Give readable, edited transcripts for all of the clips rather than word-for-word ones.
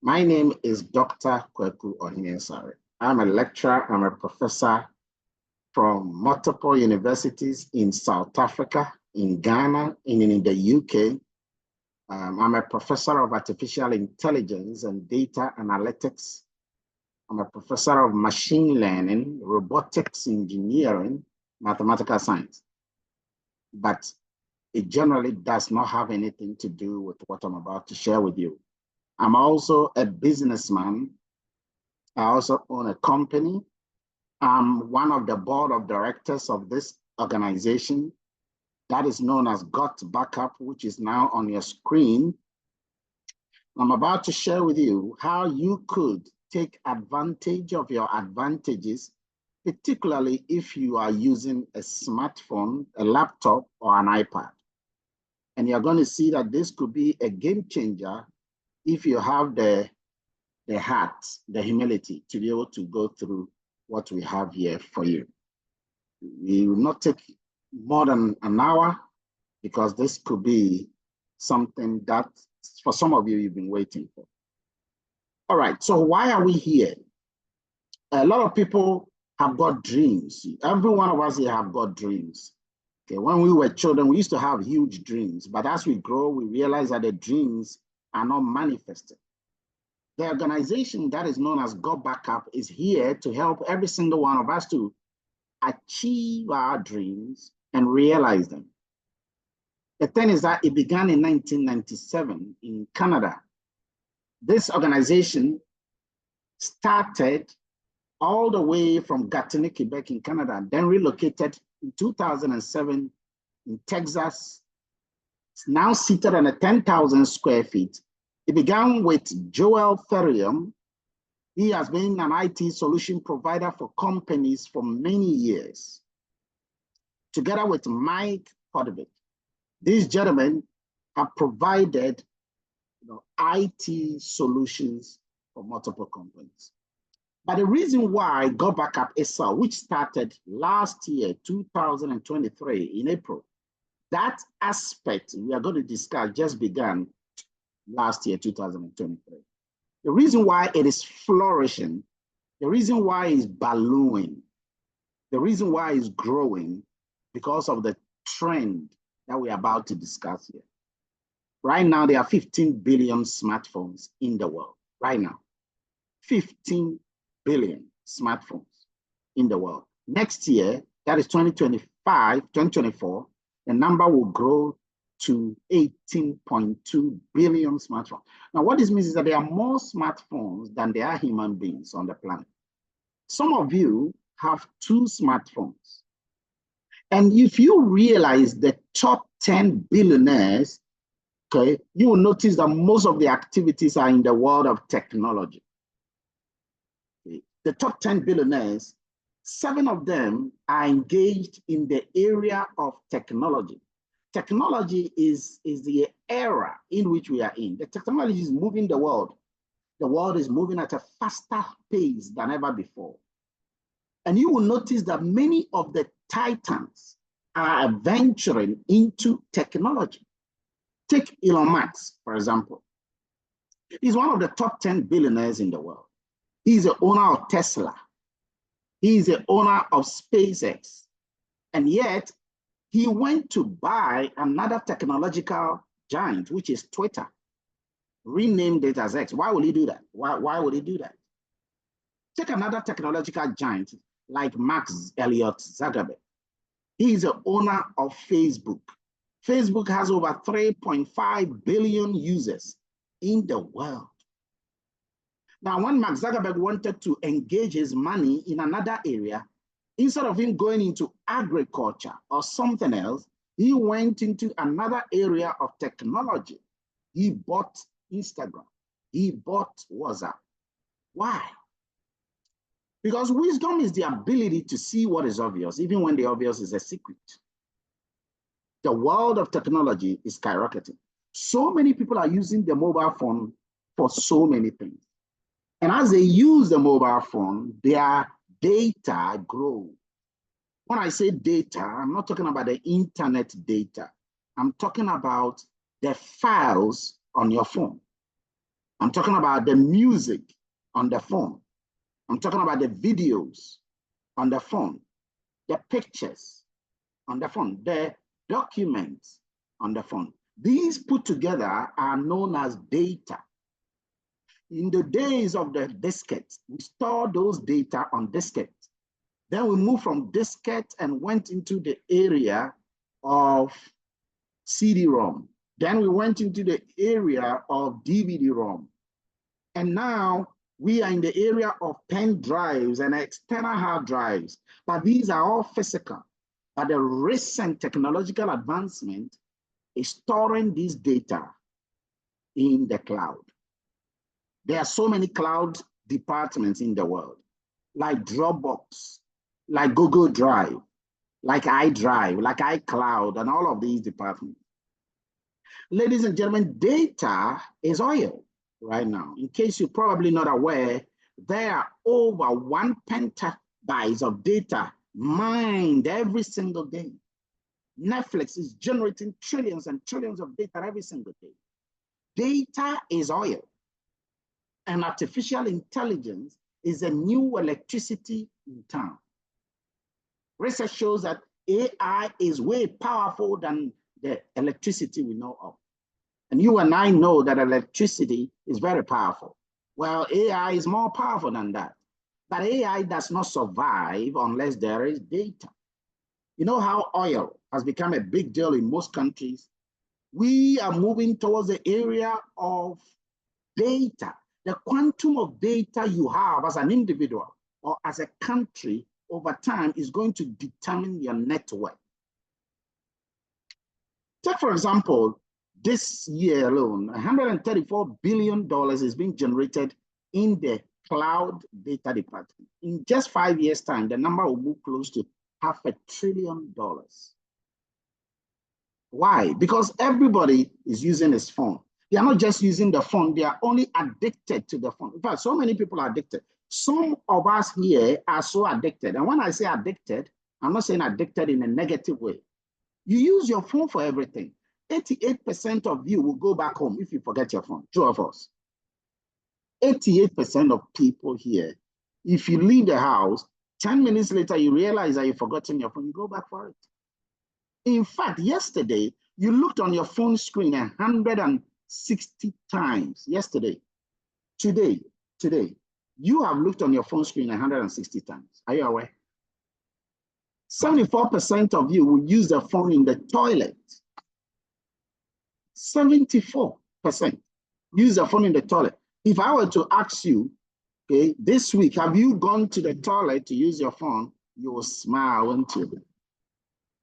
My name is Dr. Kweku Ohinesari. I'm a lecturer, I'm a professor from multiple universities in South Africa, in Ghana, and in the UK. I'm a professor of artificial intelligence and data analytics. I'm a professor of machine learning, robotics engineering, mathematical science. But it generally does not have anything to do with what I'm about to share with you. I'm also a businessman. I also own a company. I'm one of the board of directors of this organization that is known as GotBackUp, which is now on your screen. I'm about to share with you how you could take advantage of your advantages, particularly if you are using a smartphone, a laptop, or an iPad. And you're going to see that this could be a game changer if you have the heart, the humility to be able to go through what we have here for you. We will not take more than an hour because this could be something that for some of you, you've been waiting for. All right, so why are we here? A lot of people have got dreams. Every one of us here have got dreams. Okay, when we were children, we used to have huge dreams, but as we grow, we realize that the dreams are not manifested. The organization that is known as GotBackUp is here to help every single one of us to achieve our dreams and realize them. The thing is that it began in 1997 in Canada. This organization started all the way from Gatineau, Quebec in Canada, then relocated in 2007 in Texas. It's now seated on a 10,000 square feet. It began with Joel Therium. He has been an IT solution provider for companies for many years. Together with Mike Podovich, these gentlemen have provided IT solutions for multiple companies. But the reason why GotBackUp itself, which started last year, 2023 in April, that aspect we are going to discuss just began last year, 2023. The reason why it is flourishing, the reason why it's ballooning, the reason why it's growing, because of the trend that we're about to discuss here. Right now, there are 15 billion smartphones in the world. Right now, 15 billion smartphones in the world. Next year, that is 2024, the number will grow to 18.2 billion smartphones. Now, what this means is that there are more smartphones than there are human beings on the planet. Some of you have 2 smartphones. And if you realize the top 10 billionaires, okay, you will notice that most of the activities are in the world of technology. Okay. The top 10 billionaires, 7 of them are engaged in the area of technology. Technology is the era in which we are in. The technology is moving the world. The world is moving at a faster pace than ever before. And you will notice that many of the titans are venturing into technology. Take Elon Musk, for example. He's one of the top 10 billionaires in the world. He's the owner of Tesla. He's the owner of SpaceX. And yet, he went to buy another technological giant, which is Twitter, renamed it as X. Why would he do that? Why would he do that? Take another technological giant like Mark Elliott Zuckerberg. He is the owner of Facebook. Facebook has over 3.5 billion users in the world. Now, when Mark Zuckerberg wanted to engage his money in another area, instead of him going into agriculture or something else, he went into another area of technology. He bought Instagram. He bought WhatsApp. Why? Because wisdom is the ability to see what is obvious, even when the obvious is a secret. The world of technology is skyrocketing. So many people are using the mobile phone for so many things. And as they use the mobile phone, their data grows. When I say data, I'm not talking about the internet data. I'm talking about the files on your phone. I'm talking about the music on the phone. I'm talking about the videos on the phone, the pictures on the phone, the documents on the phone. These put together are known as data. In the days of the diskettes, we store those data on diskettes. Then we moved from diskette and went into the area of CD-ROM. Then we went into the area of DVD-ROM. And now we are in the area of pen drives and external hard drives. But these are all physical. But the recent technological advancement is storing this data in the cloud. There are so many cloud departments in the world, like Dropbox, like Google Drive, like iDrive, like iCloud, and all of these departments. Ladies and gentlemen, data is oil right now. In case you're probably not aware, there are over 1 petabytes of data mined every single day. Netflix is generating trillions and trillions of data every single day. Data is oil. And artificial intelligence is a new electricity in town. Research shows that AI is way powerful than the electricity we know of. And you and I know that electricity is very powerful. Well, AI is more powerful than that. But AI does not survive unless there is data. You know how oil has become a big deal in most countries? We are moving towards the area of data. The quantum of data you have as an individual or as a country over time is going to determine your net worth. Take, for example, this year alone, $134 billion is being generated in the cloud data department. In just 5 years' time, the number will move close to $500 billion. Why? Because everybody is using his phone. They are not just using the phone, they are only addicted to the phone. In fact, so many people are addicted. Some of us here are so addicted. And when I say addicted, I'm not saying addicted in a negative way. You use your phone for everything. 88% of you will go back home if you forget your phone. True of us. 88% of people here, if you leave the house, 10 minutes later, you realize that you've forgotten your phone, you go back for it. In fact, yesterday, you looked on your phone screen 160 times. Yesterday, today, you have looked on your phone screen 160 times. Are you aware? 74% of you will use the phone in the toilet. 74% use the phone in the toilet. If I were to ask you, okay, this week, have you gone to the toilet to use your phone? You will smile, won't you?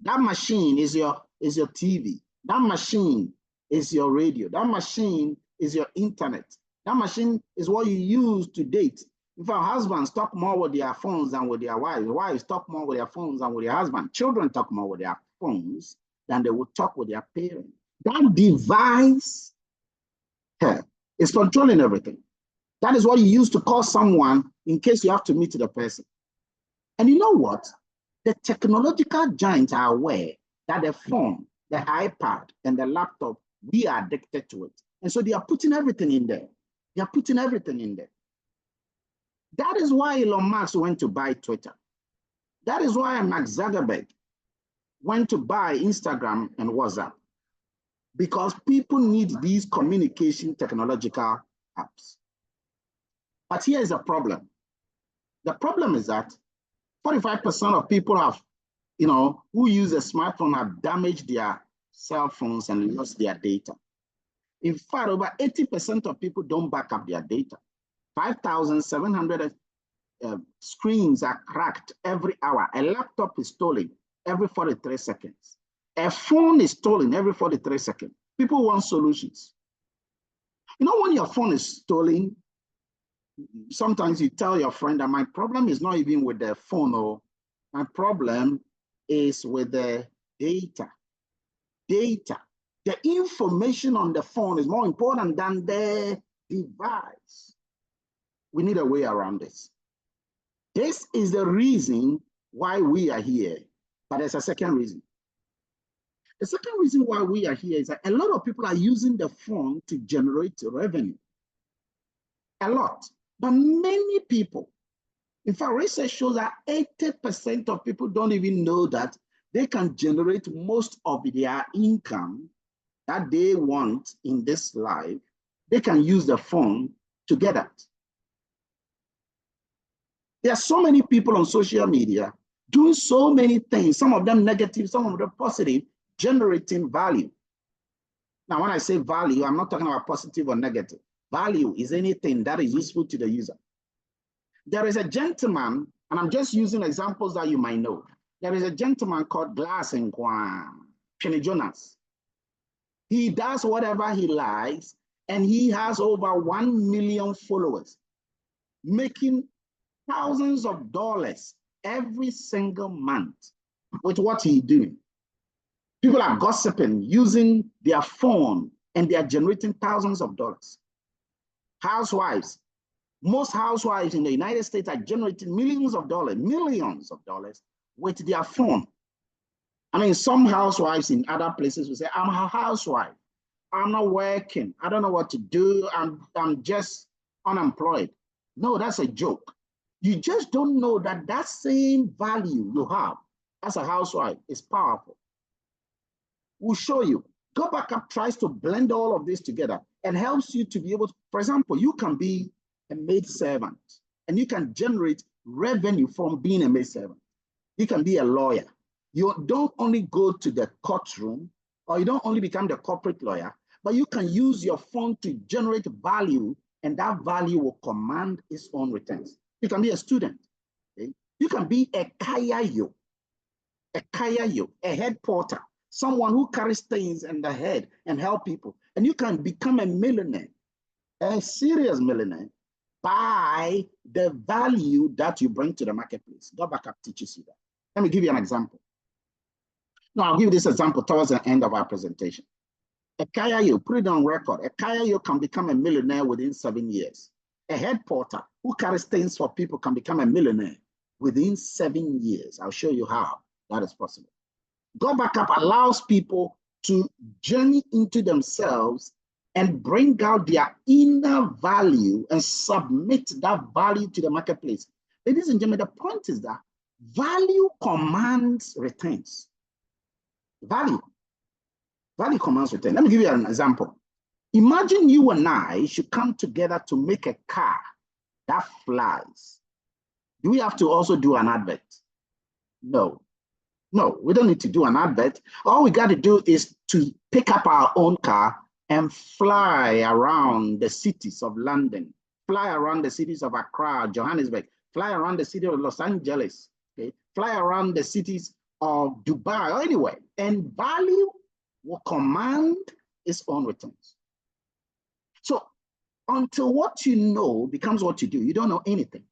That machine is your TV. That machine is your radio. That machine is your internet. That machine is what you use to date. If our husbands talk more with their phones than with their wives talk more with their phones than with their husband, children talk more with their phones than they would talk with their parents. That device is controlling everything. That is what you use to call someone in case you have to meet the person. And you know what? The technological giants are aware that the phone, the iPad, and the laptop, we are addicted to it. And so they are putting everything in there. They are putting everything in there. That is why Elon Musk went to buy Twitter. That is why Mark Zuckerberg went to buy Instagram and WhatsApp. Because people need these communication technological apps. But here is a problem. The problem is that 45% of people have, who use a smartphone have damaged their cell phones and lost their data. In fact, over 80% of people don't back up their data. 5,700 screens are cracked every hour. A laptop is stolen every 43 seconds. A phone is stolen every 43 seconds. People want solutions. When your phone is stolen, sometimes you tell your friend that my problem is not even with the phone, or my problem is with the data. Data. The information on the phone is more important than the device. We need a way around this. This is the reason why we are here. But there's a second reason. The second reason why we are here is that a lot of people are using the phone to generate revenue. A lot. But many people, in fact, research shows that 80% of people don't even know that they can generate most of their income that they want in this life. They can use the phone to get that. There are so many people on social media doing so many things, some of them negative, some of them positive, generating value. Now, when I say value, I'm not talking about positive or negative. Value is anything that is useful to the user. There is a gentleman, and I'm just using examples that you might know. There is a gentleman called Glass and Kenny Jonas. He does whatever he likes, and he has over 1 million followers, making thousands of dollars every single month with what he's doing. People are gossiping using their phone, and they are generating thousands of dollars. Housewives, most housewives in the United States are generating millions of dollars with their phone. I mean, some housewives in other places will say, I'm a housewife. I'm not working. I don't know what to do. I'm just unemployed. No, that's a joke. You just don't know that that same value you have as a housewife is powerful. We'll show you. GotBackUp tries to blend all of this together and helps you to be able to, for example, you can be a maid servant and you can generate revenue from being a maid servant. You can be a lawyer. You don't only go to the courtroom, or you don't only become the corporate lawyer, but you can use your phone to generate value, and that value will command its own returns. You can be a student. Okay? You can be a kayayo, a head porter, someone who carries things in the head and help people. And you can become a millionaire, a serious millionaire, by the value that you bring to the marketplace. GotBackUp teaches you that. Let me give you an example. Now, I'll give you this example towards the end of our presentation. A kayayo, put it on record, a kayayo can become a millionaire within 7 years. A head porter who carries things for people can become a millionaire within 7 years. I'll show you how that is possible. GotBackUp allows people to journey into themselves and bring out their inner value and submit that value to the marketplace. Ladies and gentlemen, the point is that value commands returns. Value commands return. Let me give you an example. Imagine you and I should come together to make a car that flies. Do we have to also do an advert? No, we don't need to do an advert. All we got to do is to pick up our own car and fly around the cities of London, fly around the cities of Accra, Johannesburg, fly around the city of Los Angeles, okay? Fly around the cities of Dubai or anywhere, and value will command its own returns. So until what you know becomes what you do, you don't know anything.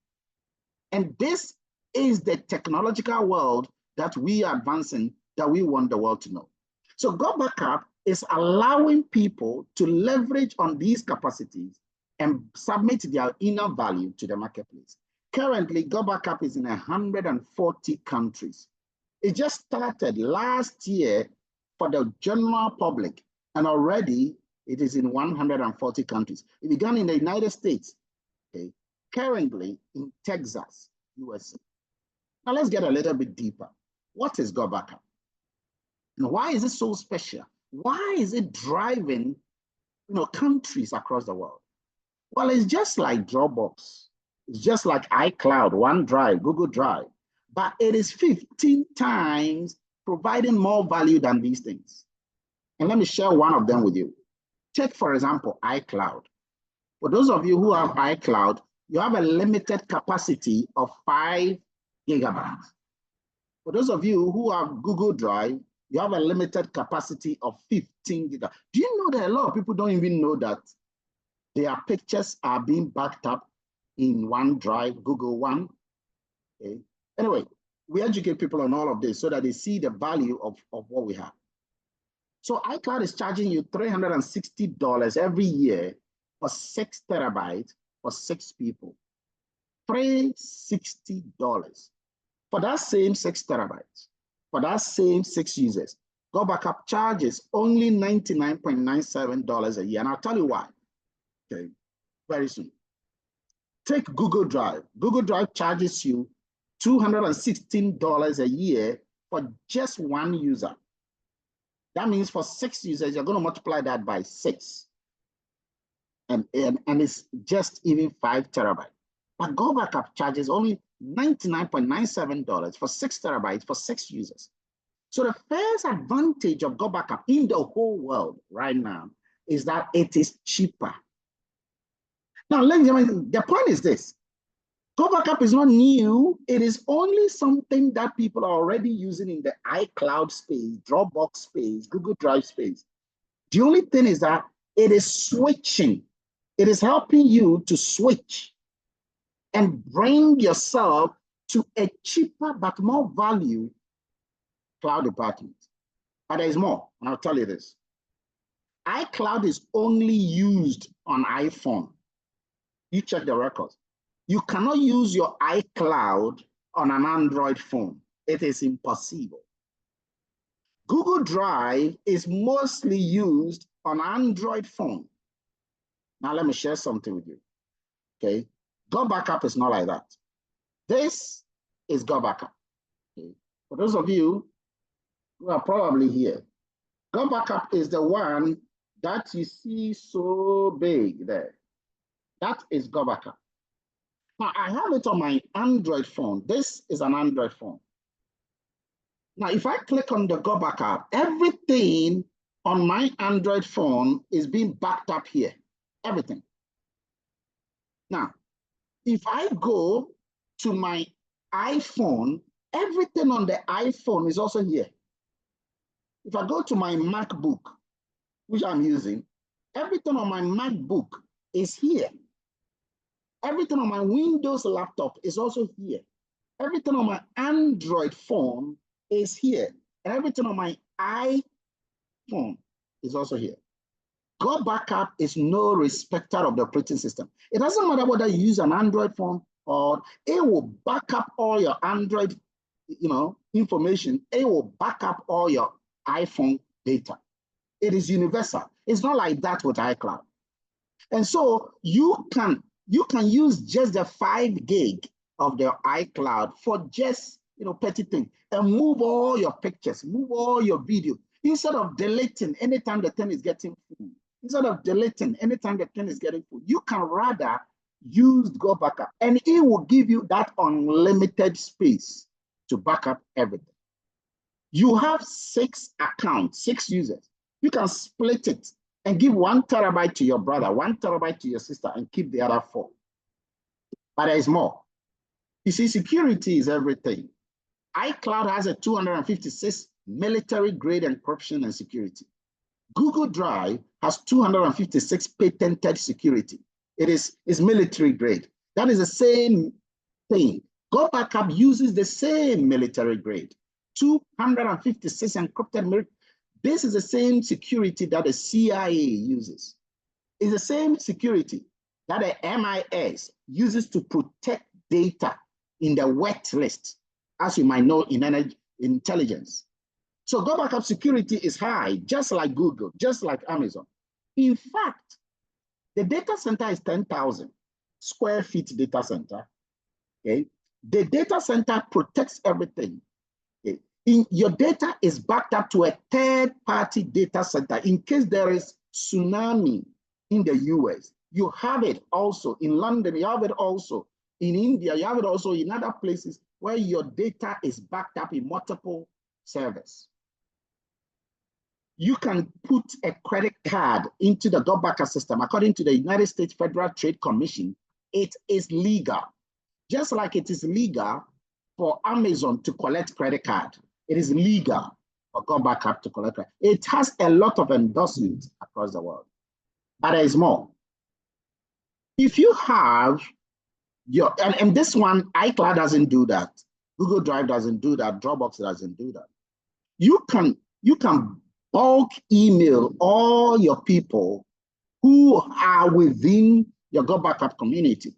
And this is the technological world that we are advancing, that we want the world to know. So GotBackUp is allowing people to leverage on these capacities and submit their inner value to the marketplace. Currently, GotBackUp is in 140 countries. It just started last year for the general public, and already it is in 140 countries. It began in the United States, okay? Currently in Texas, USA. Now let's get a little bit deeper. What is GotBackUp? And why is it so special? Why is it driving countries across the world? Well, it's just like Dropbox. It's just like iCloud, OneDrive, Google Drive. But it is 15 times providing more value than these things. And let me share one of them with you. Take, for example, iCloud. For those of you who have iCloud, you have a limited capacity of 5 gigabytes. For those of you who have Google Drive, you have a limited capacity of 15 gigabytes. Do you know that a lot of people don't even know that their pictures are being backed up in OneDrive, Google One? Okay. Anyway, we educate people on all of this so that they see the value of what we have. So iCloud is charging you $360 every year for 6 terabytes for 6 people. $360 for that same 6 terabytes, for that same 6 users. GotBackUp charges only $99.97 a year, and I'll tell you why. Okay, very soon. Take Google Drive. Google Drive charges you $216 a year for just one user. That means for 6 users, you're going to multiply that by 6. And it's just even 5 terabytes. But GotBackUp charges only $99.97 for 6 terabytes for 6 users. So the first advantage of GotBackUp in the whole world right now is that it is cheaper. Now, ladies and gentlemen, the point is this. GotBackUp is not new. It is only something that people are already using in the iCloud space, Dropbox space, Google Drive space. The only thing is that it is switching. It is helping you to switch and bring yourself to a cheaper but more value cloud department. But there is more, and I'll tell you this. iCloud is only used on iPhone. You check the records. You cannot use your iCloud on an Android phone. It is impossible. Google Drive is mostly used on Android phone. Now let me share something with you. Okay, GotBackUp is not like that. This is GotBackUp. Okay, for those of you who are probably here, GotBackUp is the one that you see so big there. That is GotBackUp. Now I have it on my Android phone. This is an Android phone. Now, if I click on the GotBackUp, everything on my Android phone is being backed up here. Everything. Now, if I go to my iPhone, everything on the iPhone is also here. If I go to my MacBook, which I'm using, everything on my MacBook is here. Everything on my Windows laptop is also here. Everything on my Android phone is here. And everything on my iPhone is also here. GotBackUp is no respecter of the operating system. It doesn't matter whether you use an Android phone or it will back up all your Android, information. It will back up all your iPhone data. It is universal. It's not like that with iCloud. And so you can use just the 5 gig of the iCloud for just petty thing and move all your pictures, move all your video instead of deleting anytime the thing is getting full. Instead of deleting anytime the thing is getting full, you can rather use GotBackUp, and it will give you that unlimited space to back up everything. You have 6 accounts, 6 users. You can split it and give 1 terabyte to your brother, 1 terabyte to your sister, and keep the other 4. But there is more. You see, security is everything. iCloud has a 256 military-grade encryption and security. Google Drive has 256 patented security. It is military-grade. That is the same thing. GotBackUp uses the same military-grade, 256 encrypted. This is the same security that the CIA uses. It's the same security that the MIS uses to protect data in the wet list, as you might know in energy intelligence. So GotBackUp security is high, just like Google, just like Amazon. In fact, the data center is 10,000 square feet data center. Okay, the data center protects everything. Okay? Your data is backed up to a third-party data center in case there is tsunami in the US. You have it also in London. You have it also in India. You have it also in other places where your data is backed up in multiple servers. You can put a credit card into the GotBackUp system. According to the United States Federal Trade Commission, it is legal. Just like it is legal for Amazon to collect credit card, it is legal for GotBackUp to collect credit. It has a lot of endorsements across the world. But there is more. If you have your, and this one, iCloud doesn't do that. Google Drive doesn't do that. Dropbox doesn't do that. You can bulk email all your people who are within your GotBackUp community.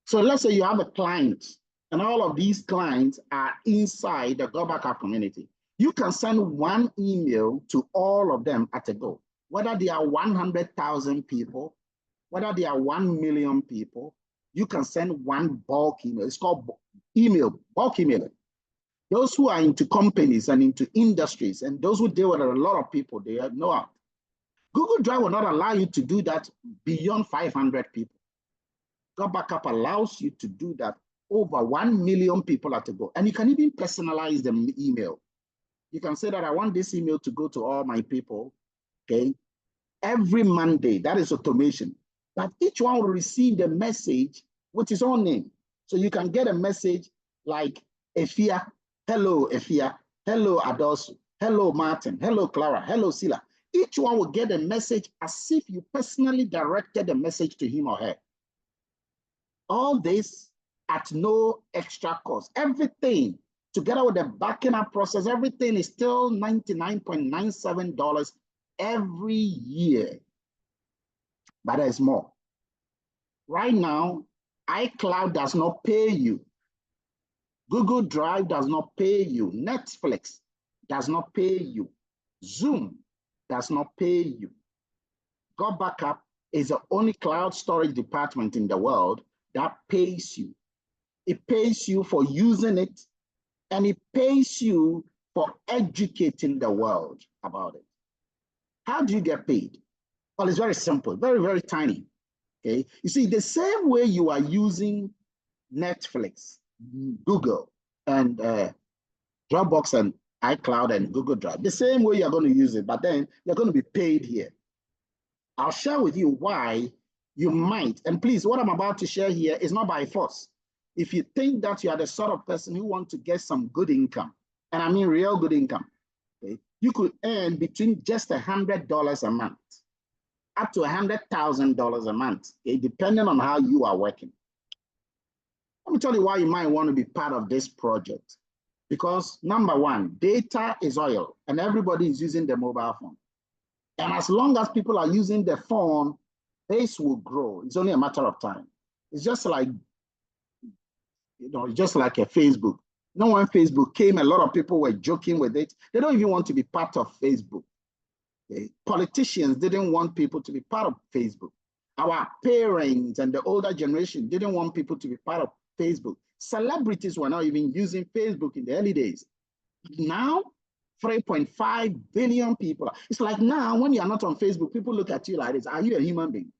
So let's say you have a client and all of these clients are inside the GotBackUp community. You can send one email to all of them at a go, whether they are 100,000 people, whether they are 1 million people, you can send one bulk email. It's called email, bulk emailing. Those who are into companies and into industries and those who deal with a lot of people, they know how. Google Drive will not allow you to do that beyond 500 people. GotBackUp allows you to do that over 1 million people at a go. And you can even personalize the email. You can say that I want this email to go to all my people, okay? Every Monday, that is automation. But each one will receive the message with his own name. So you can get a message like Efia, hello Efia, hello Adosu, hello Martin, hello Clara, hello Sila. Each one will get a message as if you personally directed the message to him or her. All this at no extra cost. Everything, together with the backing up process, everything is still $99.97 every year. But there's more. Right now, iCloud does not pay you. Google Drive does not pay you. Netflix does not pay you. Zoom does not pay you. GotBackUp is the only cloud storage department in the world that pays you. It pays you for using it, and it pays you for educating the world about it. How do you get paid? Well, it's very simple, very, very tiny. Okay. You see, the same way you are using Netflix, Google, and Dropbox and iCloud and Google Drive, the same way you're going to use it, but then you're going to be paid here. I'll share with you why you might, and please, what I'm about to share here is not by force. If you think that you are the sort of person who wants to get some good income, and I mean real good income, okay, you could earn between just $100 a month up to $100,000 a month, okay, depending on how you are working. Let me tell you why you might want to be part of this project. Because number one, data is oil, and everybody is using the mobile phone. And as long as people are using the phone, base will grow. It's only a matter of time. It's just like, just like a Facebook. No, when Facebook came, a lot of people were joking with it. They don't even want to be part of Facebook. Okay? Politicians didn't want people to be part of Facebook. Our parents and the older generation didn't want people to be part of Facebook. Celebrities were not even using Facebook in the early days. Now, 3.5 billion people. It's like now, when you're not on Facebook, people look at you like this. Are you a human being?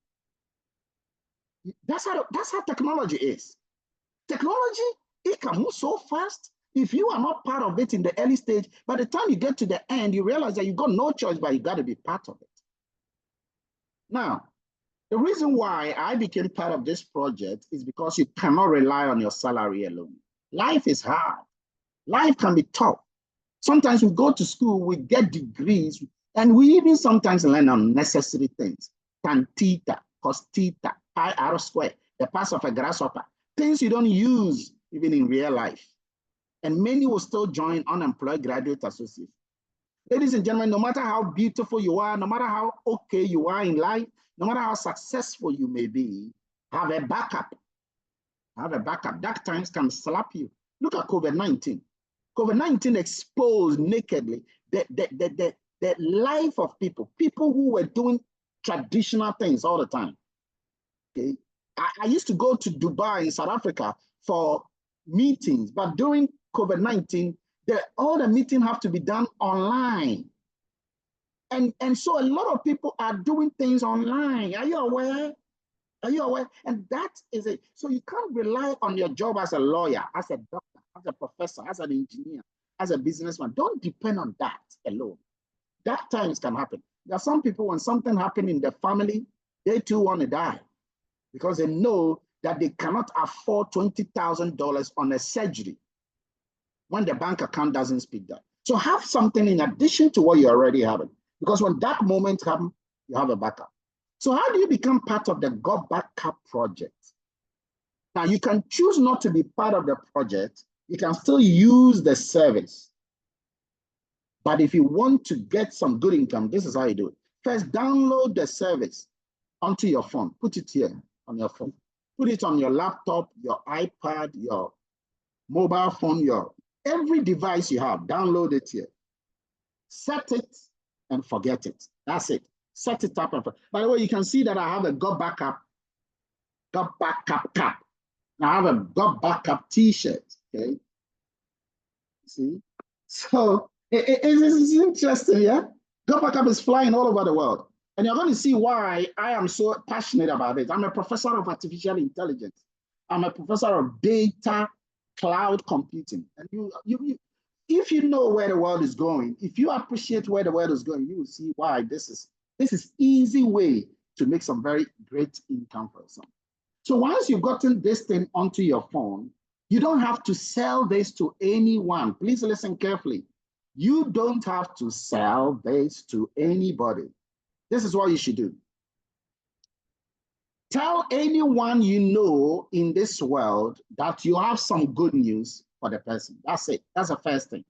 That's how technology is. Technology, it can move so fast. If you are not part of it in the early stage, by the time you get to the end, you realize that you got no choice, but you got to be part of it. Now, the reason why I became part of this project is because you cannot rely on your salary alone. Life is hard. Life can be tough. Sometimes we go to school, we get degrees, and we even sometimes learn unnecessary things. Tan theta, cos theta, pi r squared, the pass of a grasshopper, things you don't use even in real life. And many will still join unemployed graduate associates. Ladies and gentlemen, no matter how beautiful you are, no matter how okay you are in life, no matter how successful you may be, have a backup. Have a backup. Dark times can slap you. Look at COVID-19. COVID-19 exposed nakedly the life of people who were doing traditional things all the time. Okay? I used to go to Dubai in South Africa for meetings, but during COVID-19, all the meetings have to be done online. And so a lot of people are doing things online. Are you aware? Are you aware? And that is it. So you can't rely on your job as a lawyer, as a doctor, as a professor, as an engineer, as a businessman. Don't depend on that alone. Dark times can happen. There are some people, when something happens in their family, they too want to die because they know that they cannot afford $20,000 on a surgery when the bank account doesn't speak that. So have something in addition to what you already have. Because when that moment happens, you have a backup. So how do you become part of the GotBackUp project? Now, you can choose not to be part of the project. You can still use the service. But if you want to get some good income, this is how you do it. First, download the service onto your phone. Put it here on your phone. Put it on your laptop, your iPad, your mobile phone, every device you have, download it here. Set it and forget it. That's it. Set it up. By the way, you can see that I have a GotBackUp cap. I have a GotBackUp t-shirt, okay? See? So it's interesting, yeah? GotBackUp is flying all over the world. And you're going to see why I am so passionate about it. I'm a professor of artificial intelligence. I'm a professor of data cloud computing. And if you know where the world is going, if you appreciate where the world is going, you will see why this is easy way to make some very great income for yourself. So once you've gotten this thing onto your phone, you don't have to sell this to anyone. Please listen carefully. You don't have to sell this to anybody. This is what you should do. Tell anyone you know in this world that you have some good news for the person. That's it. That's the first thing.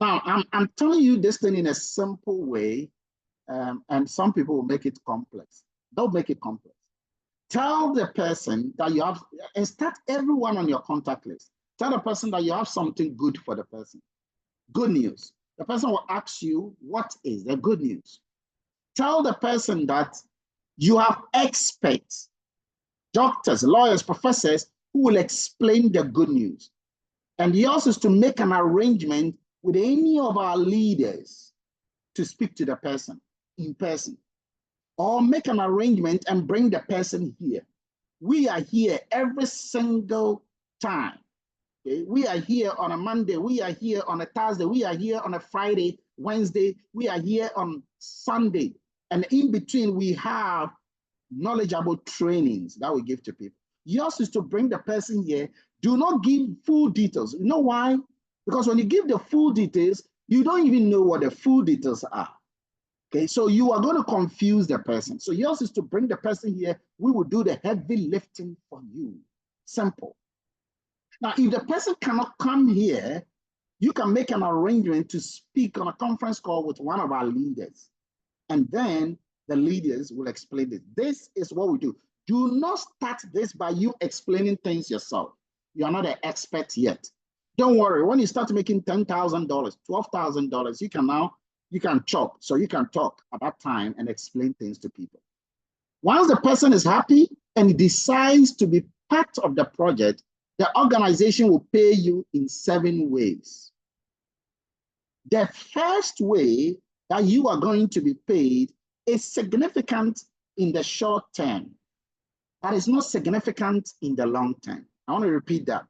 Now, I'm telling you this thing in a simple way, and some people will make it complex. Don't make it complex. Tell the person that you have, and start everyone on your contact list. Tell the person that you have something good for the person. Good news. The person will ask you, what is the good news? Tell the person that you have experts, doctors, lawyers, professors who will explain the good news. And yours is to make an arrangement with any of our leaders to speak to the person in person, or make an arrangement and bring the person here. We are here every single time. Okay? We are here on a Monday, we are here on a Thursday, we are here on a Friday, Wednesday, we are here on Sunday. And in between, we have knowledgeable trainings that we give to people. Yours is to bring the person here. Do not give full details. You know why? Because when you give the full details, you don't even know what the full details are. Okay, so you are going to confuse the person. So yours is to bring the person here. We will do the heavy lifting for you. Simple. Now, if the person cannot come here, you can make an arrangement to speak on a conference call with one of our leaders. And then the leaders will explain this. This is what we do. Do not start this by you explaining things yourself. You are not an expert yet. Don't worry. When you start making $10,000, $12,000, you can chop. So you can talk at that time and explain things to people. Once the person is happy and decides to be part of the project, the organization will pay you in 7 ways. The first way that you are going to be paid is significant in the short term, but it's not significant in the long term. I want to repeat that.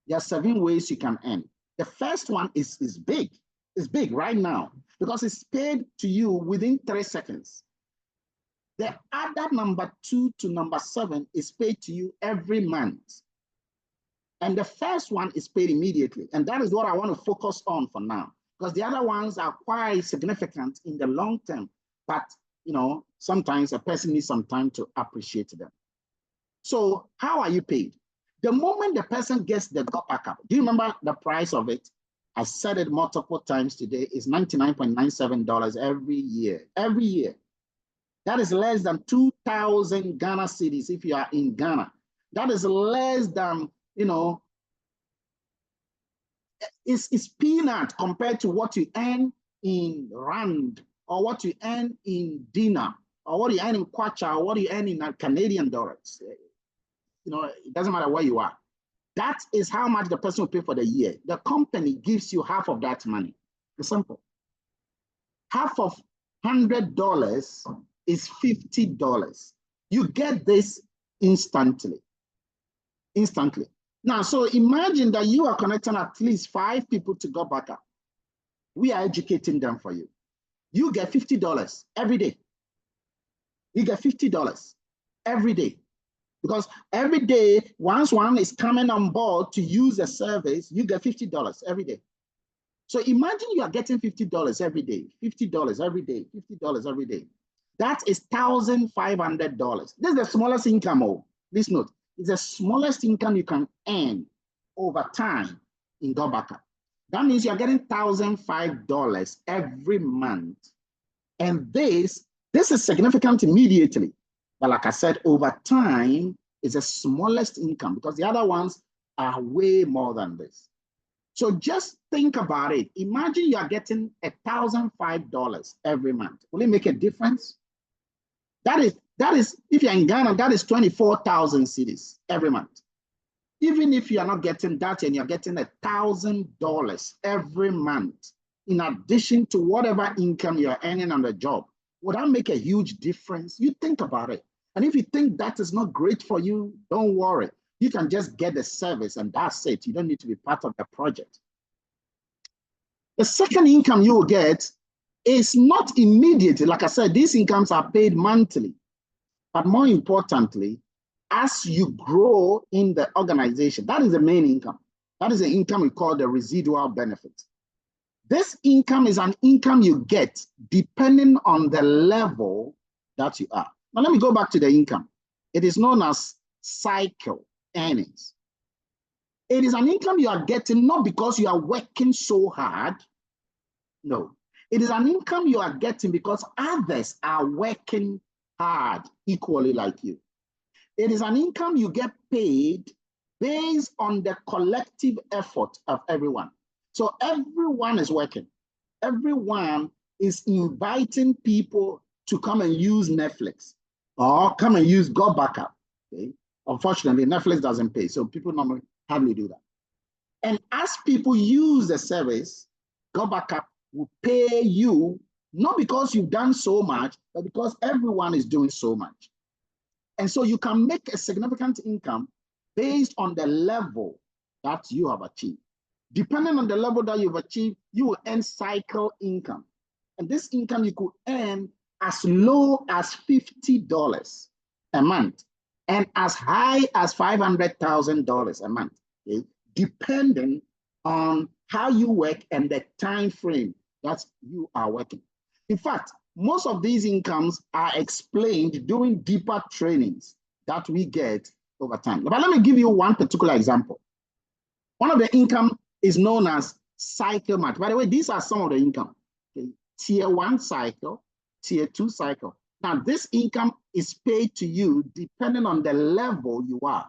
There are 7 ways you can earn. The first one is big. It's big right now because it's paid to you within 3 seconds. The other number 2 to number 7 is paid to you every month. And the first one is paid immediately. And that is what I want to focus on for now, because the other ones are quite significant in the long term. But, sometimes a person needs some time to appreciate them. So how are you paid? The moment the person gets the GotBackUp, do you remember the price of it? I said it multiple times today, is $99.97 every year. Every year. That is less than 2,000 Ghana cedis if you are in Ghana. That is less than, it's peanut compared to what you earn in Rand, or what you earn in dinar, or what you earn in Kwacha, or what you earn in Canadian dollars. It doesn't matter where you are. That is how much the person will pay for the year. The company gives you half of that money. It's simple. Half of $100 is $50. You get this instantly. Instantly. Now, so imagine that you are connecting at least 5 people to GotBackUp. We are educating them for you. You get $50 every day. You get $50 every day. Because every day, once one is coming on board to use a service, you get $50 every day. So imagine you are getting $50 every day, $50 every day, $50 every day. That is $1,500. This is the smallest income. Please note, it's the smallest income you can earn over time in GotBackUp. That means you're getting $1,005 every month. And this is significant immediately. But like I said, over time, it's the smallest income because the other ones are way more than this. So just think about it. Imagine you are getting $1,005 every month. Will it make a difference? That is, if you're in Ghana, that is 24,000 cedis every month. Even if you are not getting that and you're getting $1,000 every month, in addition to whatever income you're earning on the job, would that make a huge difference? You think about it. And if you think that is not great for you, don't worry. You can just get the service and that's it. You don't need to be part of the project. The second income you will get is not immediate. Like I said, these incomes are paid monthly. But more importantly, as you grow in the organization, that is the main income. That is the income we call the residual benefit. This income is an income you get depending on the level that you are. Now, let me go back to the income. It is known as cycle earnings. It is an income you are getting not because you are working so hard. No, it is an income you are getting because others are working hard equally like you. It is an income you get paid based on the collective effort of everyone. So everyone is working. Everyone is inviting people to come and use Netflix or come and use GotBackUp. Okay? Unfortunately, Netflix doesn't pay, so people normally hardly do that. And as people use the service, GotBackUp will pay you, not because you've done so much, but because everyone is doing so much. And so you can make a significant income based on the level that you have achieved. Depending on the level that you've achieved, you will earn cycle income. And this income you could earn as low as $50 a month and as high as $500,000 a month, okay? Depending on how you work and the time frame that you are working. In fact, most of these incomes are explained during deeper trainings that we get over time. But let me give you one particular example. One of the income is known as cycle match. By the way, these are some of the income. Okay? Tier 1 cycle, Tier 2 cycle. Now, this income is paid to you depending on the level you are.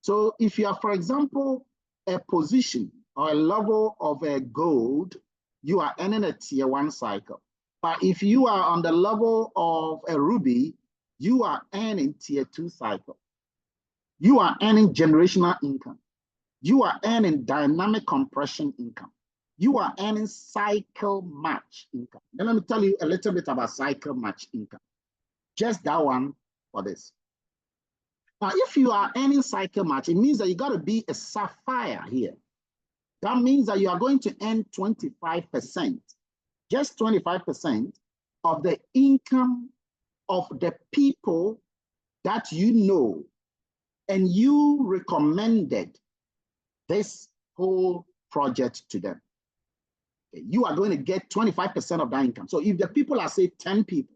So if you are, for example, a position or a level of a gold, you are earning a Tier 1 cycle. But if you are on the level of a ruby, you are earning Tier 2 cycle. You are earning generational income. You are earning dynamic compression income. You are earning cycle match income. Then let me tell you a little bit about cycle match income. Just that one for this. Now, if you are earning cycle match, it means that you got to be a sapphire here. That means that you are going to earn 25%, just 25% of the income of the people that you know and you recommended this whole project to them. You are going to get 25% of that income. So if the people are, say, 10 people,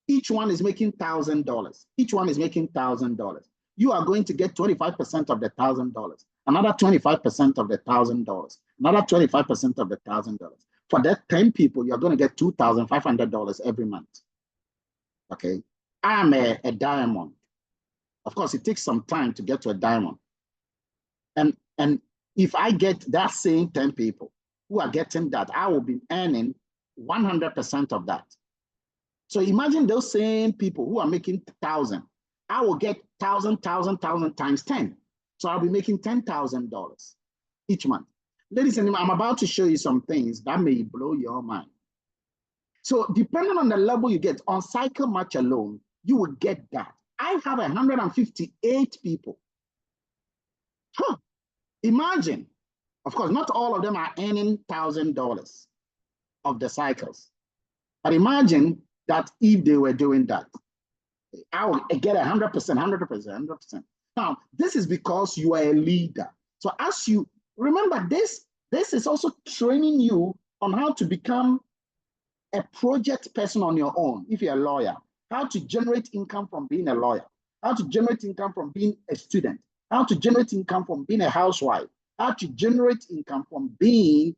each one is making $1,000. Each one is making $1,000. You are going to get 25% of the $1,000, another 25% of the $1,000, another 25% of the $1,000. For that 10 people, you're going to get $2,500 every month. Okay, I'm a diamond. Of course, it takes some time to get to a diamond. And if I get that same 10 people who are getting that, I will be earning 100% of that. So imagine those same people who are making 1,000. I will get 1,000 times 10. So I'll be making $10,000 each month. Ladies and gentlemen, I'm about to show you some things that may blow your mind. So depending on the level you get on cycle match alone, you will get that. I have 158 people. Huh. Imagine, of course, not all of them are earning $1,000 of the cycles. But imagine that if they were doing that, I would get 100%, 100%. Now, this is because you are a leader. So as you remember this is also training you on how to become a project person on your own. If you're a lawyer, how to generate income from being a lawyer, how to generate income from being a student, how to generate income from being a housewife, how to generate income from being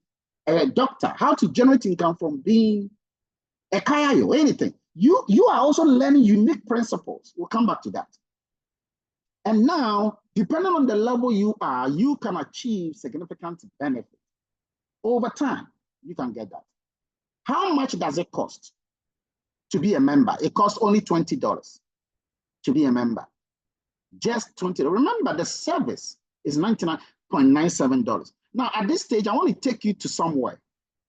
a doctor, how to generate income from being a kayayo, anything. You are also learning unique principles. We'll come back to that. And now, depending on the level you are, you can achieve significant benefit. Over time, you can get that. How much does it cost to be a member? It costs only $20 to be a member. Just $20. Remember, the service is $99.97. Now, at this stage, I want to take you to somewhere.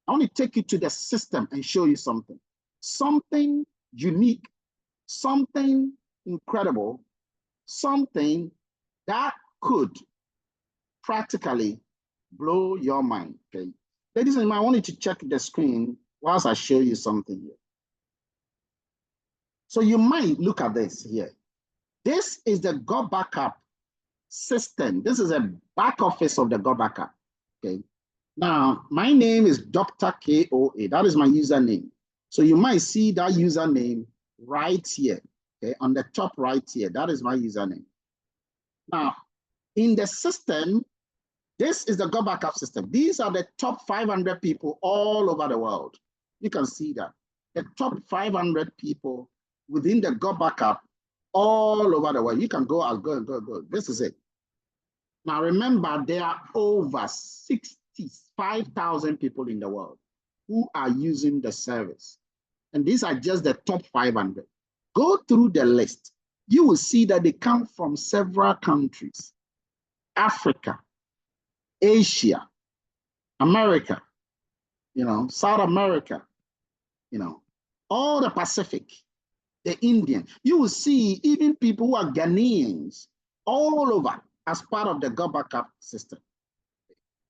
I want to take you to the system and show you something. Something unique, something incredible, something that could practically blow your mind, okay? Ladies and gentlemen, I want you to check the screen whilst I show you something here. So you might look at this here. This is the GotBackUp system. This is a back office of the GotBackUp, okay? Now, my name is Dr. KOA. That is my username. So you might see that username right here, okay? On the top right here, that is my username. Now, in the system, this is the GotBackUp system. These are the top 500 people all over the world. You can see that. The top 500 people within the GotBackUp all over the world. You can go. Go. This is it. Now, remember, there are over 65,000 people in the world who are using the service. And these are just the top 500. Go through the list. You will see that they come from several countries. Africa, Asia, America, South America, all the Pacific, the Indian. You will see even people who are Ghanaians all over as part of the GotBackUp system.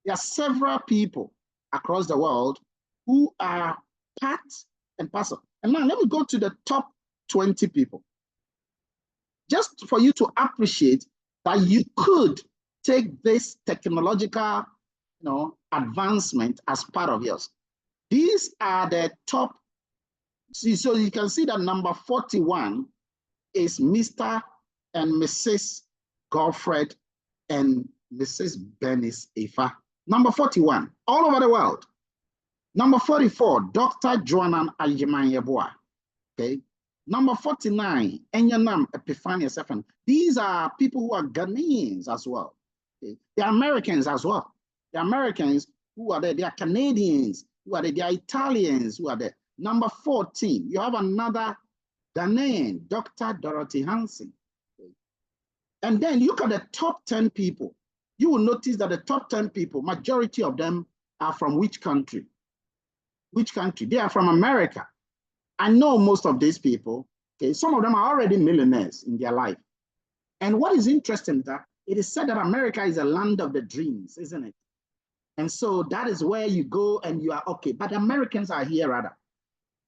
There are several people across the world who are part and parcel. And now let me go to the top 20 people. Just for you to appreciate that you could take this technological advancement as part of yours. These are the top. See, so you can see that number 41 is Mr. and Mrs. Godfred and Mrs. Bernice Ifa. Number 41, all over the world. Number 44, Dr. Joanna Ajimanyeboa. Okay. Number 49, Enyanam Epiphanius Stephen. These are people who are Ghanaians as well. Okay. They are Americans as well. The Americans who are there, they are Canadians who are there, they are Italians who are there. Number 14, you have another Ghanaian, Dr. Dorothy Hansen. Okay. And then look at the top 10 people. You will notice that the top 10 people, majority of them are from which country? Which country? They are from America. I know most of these people, okay, some of them are already millionaires in their life. And what is interesting is that it is said that America is a land of the dreams, isn't it? And so that is where you go and you are okay. But Americans are here rather.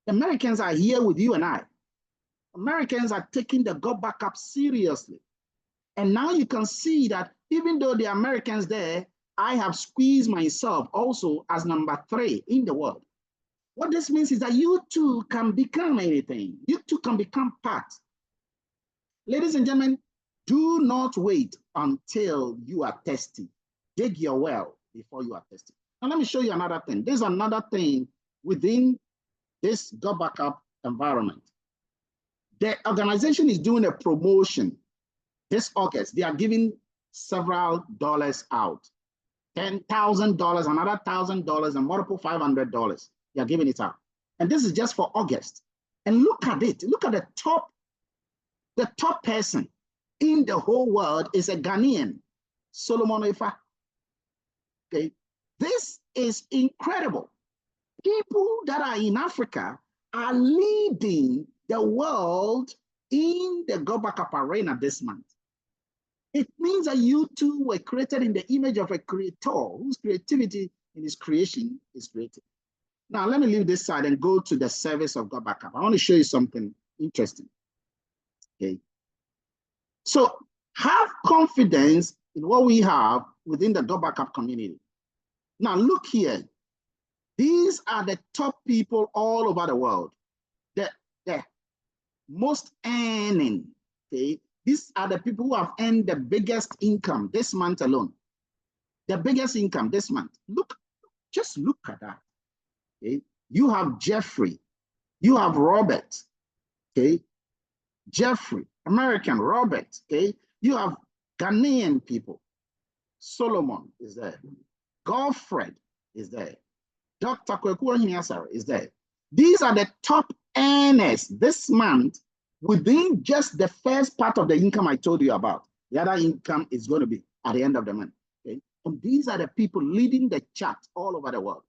Americans are here with you and I. Americans are taking the GotBackUp seriously. And now you can see that even though the Americans there, I have squeezed myself also as number 3 in the world. What this means is that you too can become anything. You too can become part. Ladies and gentlemen, do not wait until you are thirsty. Dig your well before you are thirsty. Now let me show you another thing. There's another thing within this GotBackUp environment. The organization is doing a promotion this August. They are giving several dollars out. $10,000, another $1,000, and multiple $500. They are giving it out. And this is just for August. And look at it. Look at the top person in the whole world is a Ghanaian, Solomon Ifa. Okay. This is incredible. People that are in Africa are leading the world in the GotBackUp arena this month. It means that you too were created in the image of a creator whose creativity in his creation is creative. Now, let me leave this side and go to the service of GotBackUp. I want to show you something interesting. Okay. So have confidence in what we have within the GotBackUp community. Now, look here. These are the top people all over the world. The most earning. Okay. These are the people who have earned the biggest income this month alone. The biggest income this month. Look, just look at that. Okay. You have Jeffrey, you have Robert, okay? Jeffrey, American, Robert, okay? You have Ghanaian people. Solomon is there. Godfred is there. Dr. Kweku Ohinyasare is there. These are the top earners this month within just the first part of the income I told you about. The other income is going to be at the end of the month. Okay? And these are the people leading the chart all over the world.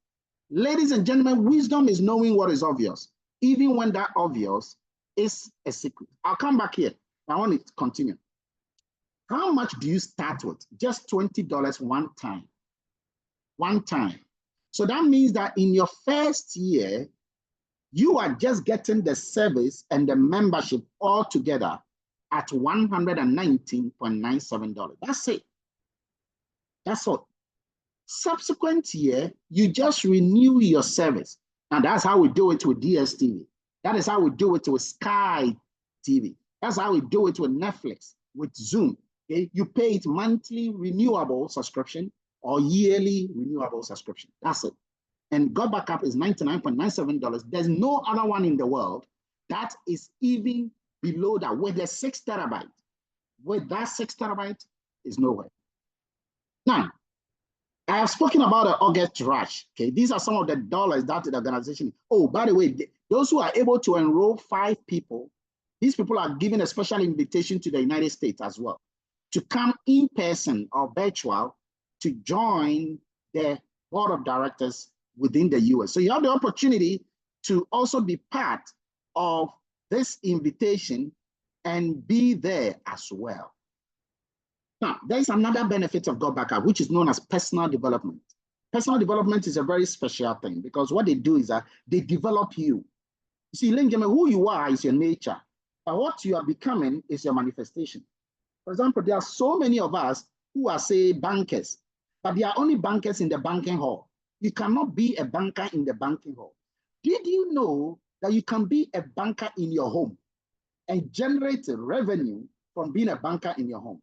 Ladies and gentlemen, wisdom is knowing what is obvious, even when that obvious is a secret. I'll come back here. I want to continue. How much do you start with? Just $20 one time. One time. So that means that in your first year, you are just getting the service and the membership all together at $119.97. That's it. That's all. Subsequent year, you just renew your service. And that's how we do it with DSTV. That is how we do it with Sky TV. That's how we do it with Netflix, with Zoom. Okay? You pay it monthly renewable subscription or yearly renewable subscription. That's it. And GotBackUp is $99.97. There's no other one in the world that is even below that with the 6 terabyte. With that 6 terabyte is nowhere. Now, I have spoken about the August rush. Okay, these are some of the dollars that the organization. Oh, by the way, those who are able to enroll 5 people, these people are given a special invitation to the United States as well to come in person or virtual to join the board of directors within the US. So you have the opportunity to also be part of this invitation and be there as well. Now, there's another benefit of GotBackUp, which is known as personal development. Personal development is a very special thing because what they do is that they develop you. You see, ladies and gentlemen, who you are is your nature, but what you are becoming is your manifestation. For example, there are so many of us who are, say, bankers, but they are only bankers in the banking hall. You cannot be a banker in the banking hall. Did you know that you can be a banker in your home and generate revenue from being a banker in your home?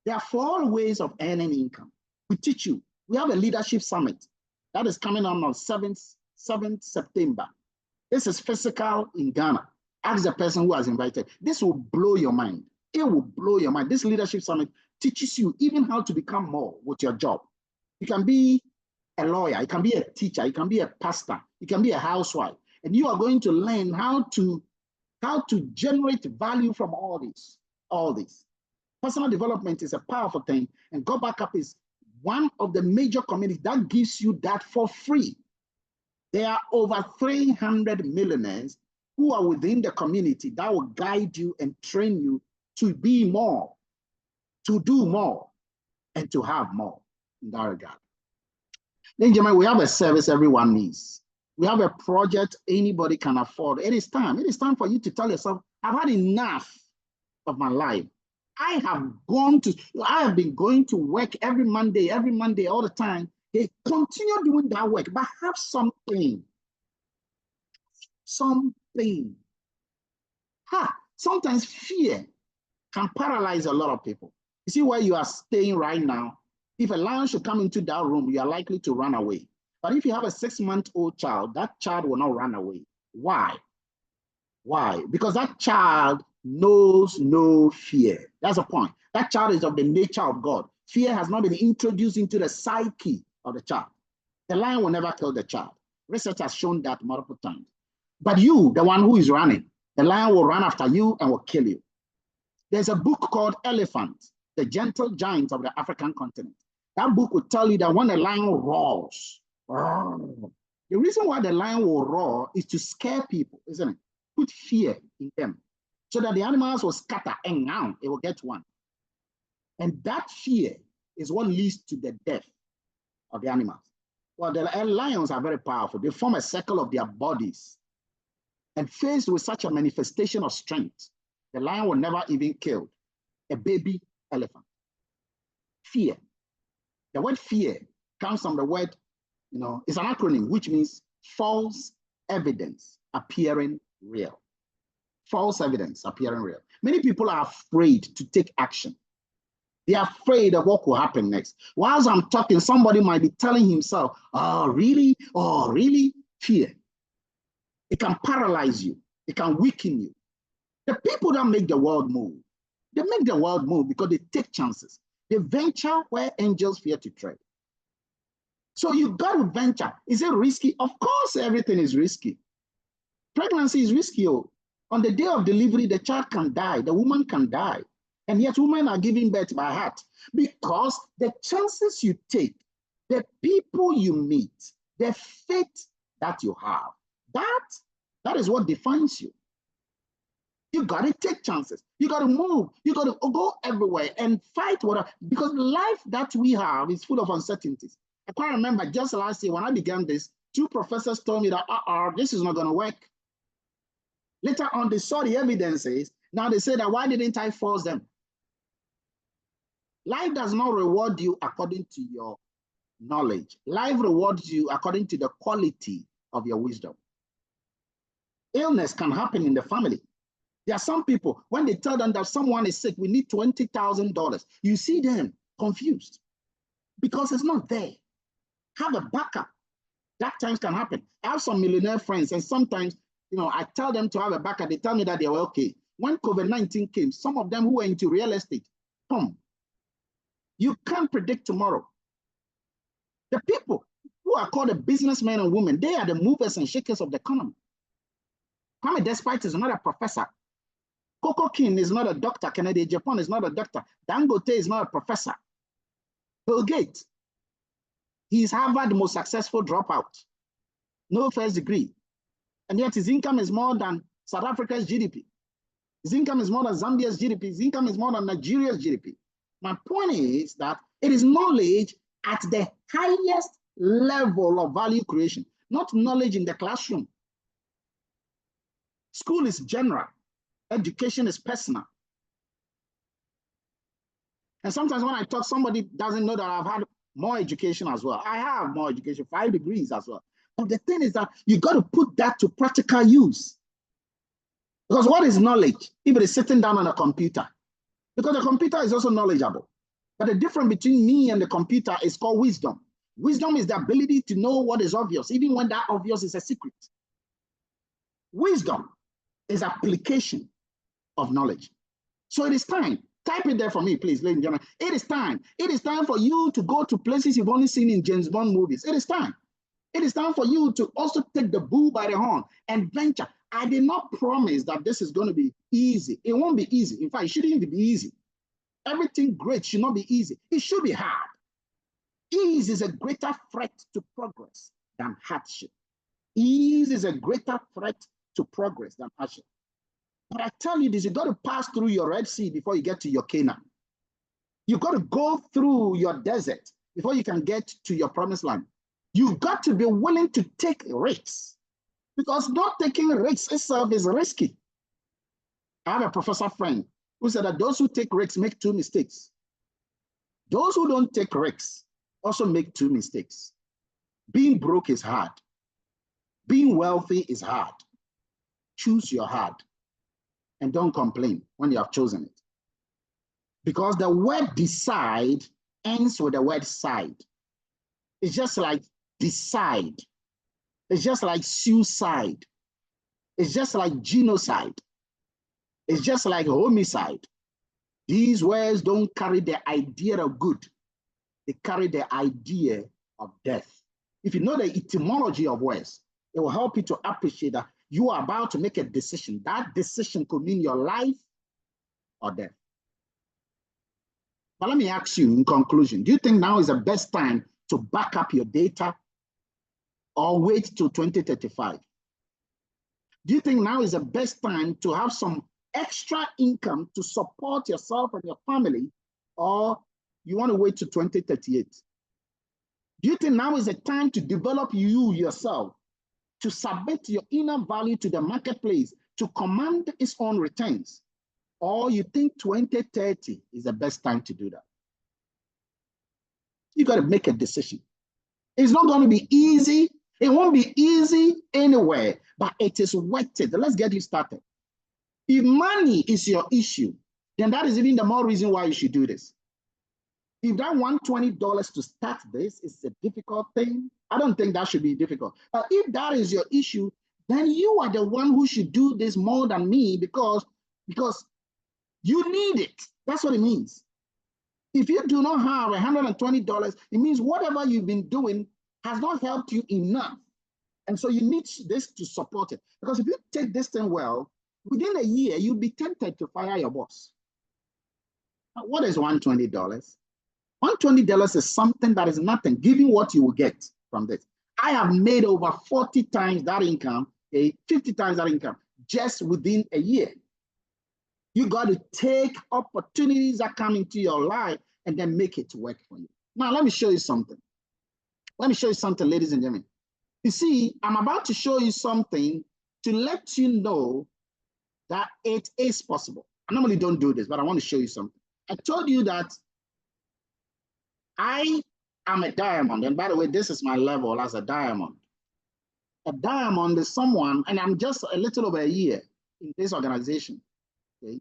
There are 4 ways of earning income. We teach you. We have a leadership summit that is coming on 7th September. This is physical in Ghana. Ask the person who has invited. This will blow your mind. It will blow your mind. This leadership summit teaches you even how to become more with your job. You can be a lawyer, you can be a teacher, you can be a pastor, you can be a housewife, and you are going to learn how to generate value from all this. Personal development is a powerful thing, and GotBackUp is one of the major communities that gives you that for free. There are over 300 millionaires who are within the community that will guide you and train you to be more, to do more, and to have more in that regard. Ladies and gentlemen, we have a service everyone needs. We have a project anybody can afford. It is time. It is time for you to tell yourself, I've had enough of my life. I have been going to work every Monday, all the time. They continue doing that work, but have something. Sometimes fear can paralyze a lot of people. You see where you are staying right now? If a lion should come into that room, you are likely to run away. But if you have a 6-month-old child, that child will not run away. Why? Why? Because that child knows no fear. That's the point. That child is of the nature of God. Fear has not been introduced into the psyche of the child. The lion will never kill the child. Research has shown that multiple times. But you, the one who is running, the lion will run after you and will kill you. There's a book called Elephant, the Gentle Giants of the African Continent. That book will tell you that when a lion roars, the reason why the lion will roar is to scare people, isn't it? Put fear in them so that the animals will scatter and now it will get one. And that fear is what leads to the death of the animals. Well, the lions are very powerful. They form a circle of their bodies. And faced with such a manifestation of strength, the lion will never even kill a baby elephant. Fear. The word fear comes from the word, it's an acronym, which means false evidence appearing real. False evidence appearing real. Many people are afraid to take action. They are afraid of what will happen next. Whilst I'm talking, somebody might be telling himself, oh, really? Oh, really? Fear. It can paralyze you. It can weaken you. The people that make the world move, they make the world move because they take chances. They venture where angels fear to tread. So you got to venture. Is it risky? Of course, everything is risky. Pregnancy is risky. On the day of delivery, the child can die. The woman can die. And yet women are giving birth by heart because the chances you take, the people you meet, the faith that you have, that is what defines you. You got to take chances. You got to move. You got to go everywhere and fight whatever. Because life that we have is full of uncertainties. I can't remember just last year when I began this, 2 professors told me that, this is not going to work. Later on, they saw the evidences. Now they say that, why didn't I force them? Life does not reward you according to your knowledge. Life rewards you according to the quality of your wisdom. Illness can happen in the family. There are some people, when they tell them that someone is sick, we need $20,000, you see them confused because it's not there. Have a backup. That times can happen. I have some millionaire friends, and sometimes, I tell them to have a backup. They tell me that they were okay. When COVID-19 came, some of them who were into real estate, you can't predict tomorrow. The people who are called the businessmen and women, they are the movers and shakers of the economy. Kwame Despite is not a professor. Coco King is not a doctor. Kennedy Japan is not a doctor. Dangote is not a professor. Bill Gates, he's Harvard most successful dropout. No first degree. And yet his income is more than South Africa's GDP. His income is more than Zambia's GDP. His income is more than Nigeria's GDP. My point is that it is knowledge at the highest level of value creation, not knowledge in the classroom. School is general. Education is personal. And sometimes when I talk, somebody doesn't know that I've had more education as well. I have more education, 5 degrees as well. But the thing is that you got to put that to practical use. Because what is knowledge if it is sitting down on a computer? Because the computer is also knowledgeable. But the difference between me and the computer is called wisdom. Wisdom is the ability to know what is obvious, even when that obvious is a secret. Wisdom is application of knowledge. So it is time. Type it there for me, please, ladies and gentlemen. It is time. It is time for you to go to places you've only seen in James Bond movies. It is time. It is time for you to also take the bull by the horn and venture. I did not promise that this is going to be easy. It won't be easy. In fact, it shouldn't even be easy. Everything great should not be easy. It should be hard. Ease is a greater threat to progress than hardship. Ease is a greater threat to progress than hardship. But I tell you this, you got to pass through your Red Sea before you get to your Canaan. You got to go through your desert before you can get to your promised land. You've got to be willing to take risks, because not taking risks itself is risky. I have a professor friend who said that those who take risks make 2 mistakes. Those who don't take risks also make 2 mistakes. Being broke is hard. Being wealthy is hard. Choose your hard. And don't complain when you have chosen it. Because the word decide ends with the word side. It's just like decide. It's just like suicide. It's just like genocide. It's just like homicide. These words don't carry the idea of good. They carry the idea of death. If you know the etymology of words, it will help you to appreciate that you are about to make a decision. That decision could mean your life or death. But let me ask you in conclusion, do you think now is the best time to back up your data or wait till 2035? Do you think now is the best time to have some extra income to support yourself and your family, or you want to wait to 2038? Do you think now is the time to develop you yourself, to submit your inner value to the marketplace to command its own returns? Or you think 2030 is the best time to do that? You got to make a decision. It's not going to be easy. It won't be easy anywhere, but it is worth it. Let's get you started. If money is your issue, then that is even the more reason why you should do this. If that $120 to start this is a difficult thing, I don't think that should be difficult. But if that is your issue, then you are the one who should do this more than me, because you need it. That's what it means. If you do not have $120, it means whatever you've been doing has not helped you enough. And so you need this to support it. Because if you take this thing well, within a year, you'll be tempted to fire your boss. What is $120? $120 is something that is nothing, given what you will get from this. I have made over 40 times that income, 50 times that income, just within a year. You got to take opportunities that come into your life and then make it work for you. Now, let me show you something. Let me show you something, ladies and gentlemen. You see, I'm about to show you something to let you know that it is possible. I normally don't do this, but I want to show you something. I told you that I am a diamond. And by the way, this is my level as a diamond. A diamond is someone, and I'm just a little over a year in this organization. Okay?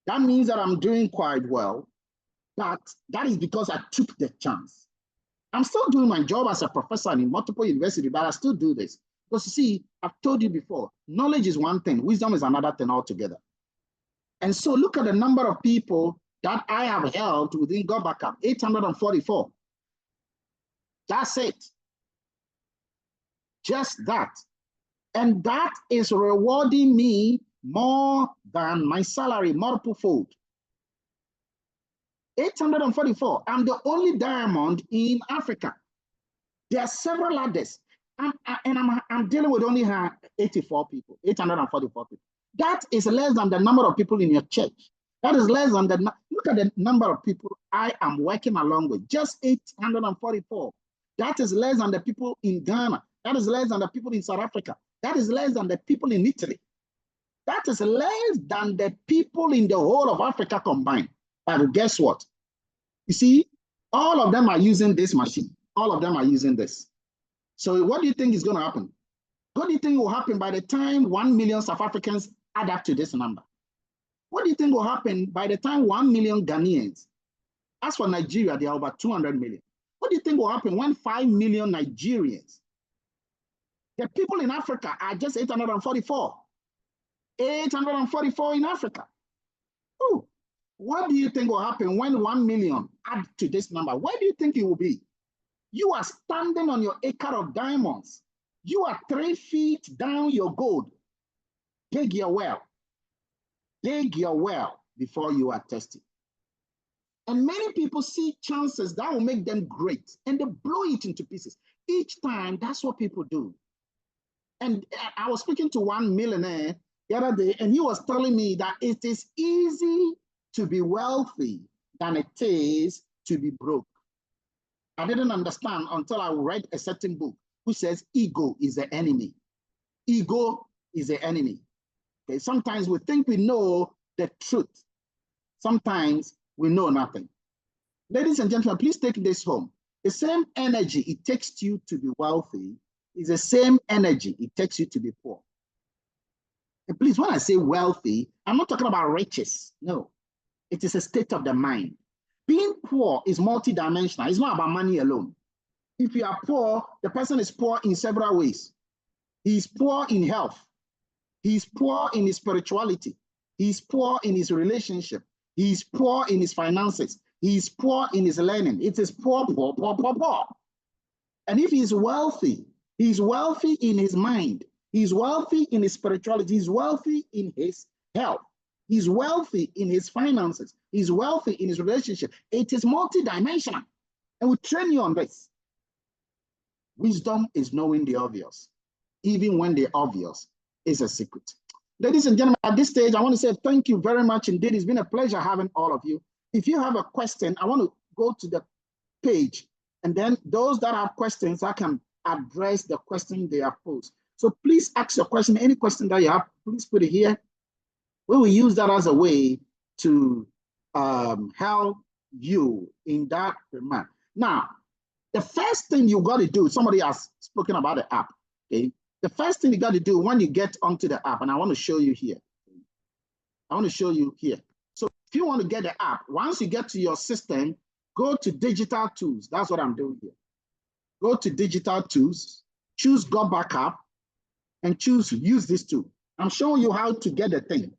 That means that I'm doing quite well. But that is because I took the chance. I'm still doing my job as a professor in multiple universities, but I still do this. Because you see, I've told you before, knowledge is one thing, wisdom is another thing altogether. And so look at the number of people that I have helped within GotBackUp, 844. That's it. Just that. And that is rewarding me more than my salary, multiple fold. 844. I'm the only diamond in Africa. There are several others. I'm dealing with only 84 people, 844 people. That is less than the number of people in your church. That is less than look at the number of people I am working along with, just 844. That is less than the people in Ghana. That is less than the people in South Africa. That is less than the people in Italy. That is less than the people in the whole of Africa combined. But guess what? You see, all of them are using this machine. All of them are using this. So what do you think is going to happen? What do you think will happen by the time 1 million South Africans add up to this number? What do you think will happen by the time 1 million Ghanaians? As for Nigeria, they are over 200 million. What do you think will happen when 5 million Nigerians? The people in Africa are just 844. 844 in Africa. Ooh. What do you think will happen when 1 million add to this number? Where do you think it will be? You are standing on your acre of diamonds. You are 3 feet down your gold. Dig your well. Dig your well before you are tested. And many people see chances that will make them great, and they blow it into pieces. Each time, that's what people do. And I was speaking to one millionaire the other day, and he was telling me that it is easy to be wealthy than it is to be broke. I didn't understand until I read a certain book which says ego is the enemy. Ego is the enemy. Okay, sometimes we think we know the truth. Sometimes we know nothing. Ladies and gentlemen, please take this home. The same energy it takes you to be wealthy is the same energy it takes you to be poor. And please, when I say wealthy, I'm not talking about riches. No, it is a state of the mind. Being poor is multidimensional. It's not about money alone. If you are poor, the person is poor in several ways. He's poor in health. He's poor in his spirituality. He's poor in his relationship. He's poor in his finances. He's poor in his learning. It is poor, poor, poor, poor, poor. And if he's wealthy in his mind. He's wealthy in his spirituality. He's wealthy in his health. He's wealthy in his finances. He's wealthy in his relationship. It is multidimensional. And we train you on this. Wisdom is knowing the obvious, even when the obvious is a secret. Ladies and gentlemen, at this stage, I want to say thank you very much indeed. It's been a pleasure having all of you. If you have a question, I want to go to the page, and then those that have questions, I can address the question they have posed. So please ask your question. Any question that you have, please put it here. We will use that as a way to help you in that remark. Now, the first thing you got to do, somebody has spoken about the app, okay? The first thing you got to do when you get onto the app, and I want to show you here. I want to show you here. So if you want to get the app, once you get to your system, go to digital tools. That's what I'm doing here. Go to digital tools, choose GotBackUp, and choose use this tool. I'm showing you how to get the thing.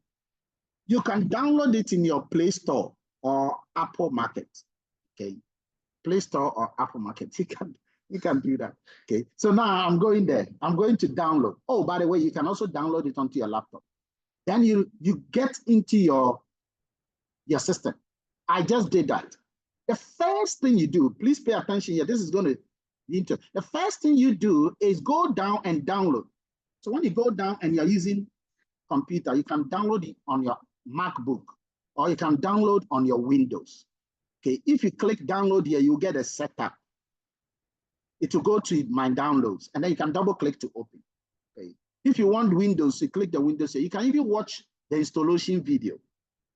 You can download it in your Play Store or Apple Market, okay? Play Store or Apple Market, you can do that, okay? So now I'm going there. I'm going to download. Oh, by the way, you can also download it onto your laptop. Then you get into your system. I just did that. The first thing you do, please pay attention here. This is going to be interesting. The first thing you do is go down and download. So when you go down and you're using computer, you can download it on your MacBook or you can download on your Windows. Okay, if you click download here, you get a setup. It will go to my downloads and then you can double click to open. Okay, if you want Windows, you click the Windows here. You can even watch the installation video.